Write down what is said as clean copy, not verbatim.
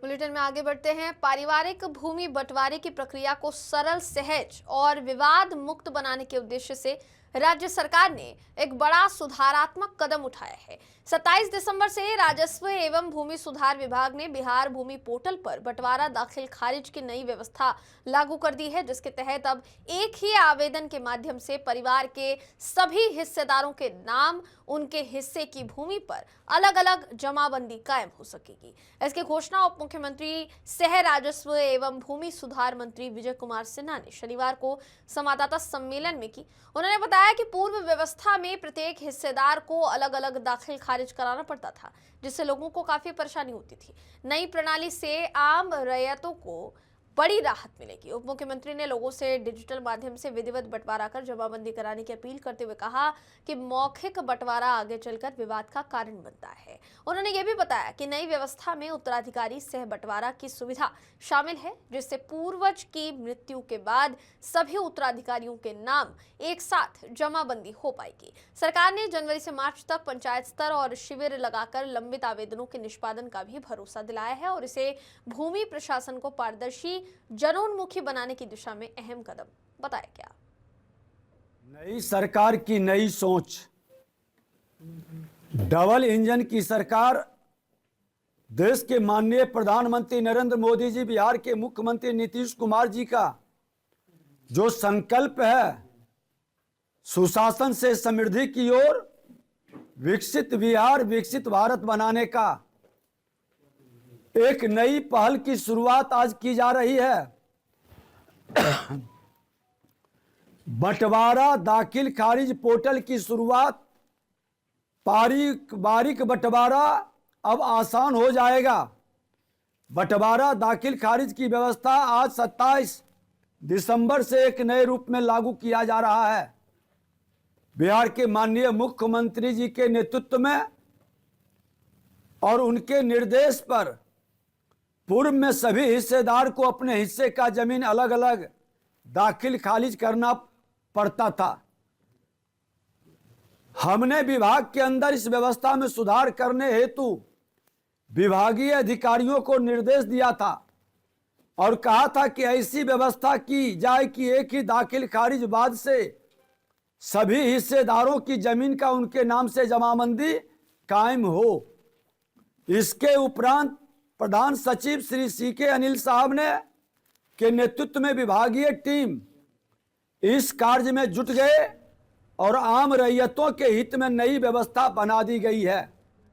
Bulletin में आगे बढ़ते हैं। पारिवारिक भूमि बंटवारे की प्रक्रिया को सरल, सहज और विवाद मुक्त बनाने के उद्देश्य से राज्य सरकार ने एक बड़ा सुधारात्मक कदम उठाया है। 27 दिसंबर से राजस्व एवं भूमि सुधार विभाग ने बिहार भूमि पोर्टल पर बंटवारा दाखिल खारिज की नई व्यवस्था लागू कर दी है, जिसके तहत अब एक ही आवेदन के माध्यम से परिवार के सभी हिस्सेदारों के नाम, उनके हिस्से की भूमि पर अलग अलग जमाबंदी कायम हो सकेगी। इसकी घोषणा उप मुख्यमंत्री सह राजस्व एवं भूमि सुधार मंत्री विजय कुमार सिन्हा ने शनिवार को संवाददाता सम्मेलन में की। उन्होंने बताया कि पूर्व व्यवस्था में प्रत्येक हिस्सेदार को अलग अलग दाखिल खारिज कराना पड़ता था, जिससे लोगों को काफी परेशानी होती थी। नई प्रणाली से आम रैयतों को बड़ी राहत मिलेगी। उप मुख्यमंत्री ने लोगों से डिजिटल माध्यम से विधिवत बंटवारा कर जमाबंदी कराने की अपील करते हुए कहा कि मौखिक बंटवारा आगे चलकर विवाद का कारण बनता है। उन्होंने ये भी बताया कि नई व्यवस्था में उत्तराधिकारी सह बंटवारा की सुविधा शामिल है, जिससे पूर्वज की मृत्यु के बाद सभी उत्तराधिकारियों के नाम एक साथ जमाबंदी हो पाएगी। सरकार ने जनवरी से मार्च तक पंचायत स्तर और शिविर लगाकर लंबित आवेदनों के निष्पादन का भी भरोसा दिलाया है और इसे भूमि प्रशासन को पारदर्शी, जनोन्मुखी बनाने की दिशा में अहम कदम बताया गया। नई सरकार की नई सोच, डबल इंजन की सरकार, देश के माननीय प्रधानमंत्री नरेंद्र मोदी जी, बिहार के मुख्यमंत्री नीतीश कुमार जी का जो संकल्प है सुशासन से समृद्धि की ओर, विकसित बिहार विकसित भारत बनाने का एक नई पहल की शुरुआत आज की जा रही है। बंटवारा दाखिल खारिज पोर्टल की शुरुआत, बारीक बंटवारा अब आसान हो जाएगा। बंटवारा दाखिल खारिज की व्यवस्था आज 27 दिसंबर से एक नए रूप में लागू किया जा रहा है। बिहार के माननीय मुख्यमंत्री जी के नेतृत्व में और उनके निर्देश पर पूर्व में सभी हिस्सेदार को अपने हिस्से का जमीन अलग अलग दाखिल खारिज करना पड़ता था। हमने विभाग के अंदर इस व्यवस्था में सुधार करने हेतु विभागीय अधिकारियों को निर्देश दिया था और कहा था कि ऐसी व्यवस्था की जाए कि एक ही दाखिल खारिज बाद से सभी हिस्सेदारों की जमीन का उनके नाम से जमाबंदी कायम हो। इसके उपरांत प्रधान सचिव श्री CK अनिल साहब ने के नेतृत्व में विभागीय टीम इस कार्य में जुट गए और आम रैयतों के हित में नई व्यवस्था बना दी गई है।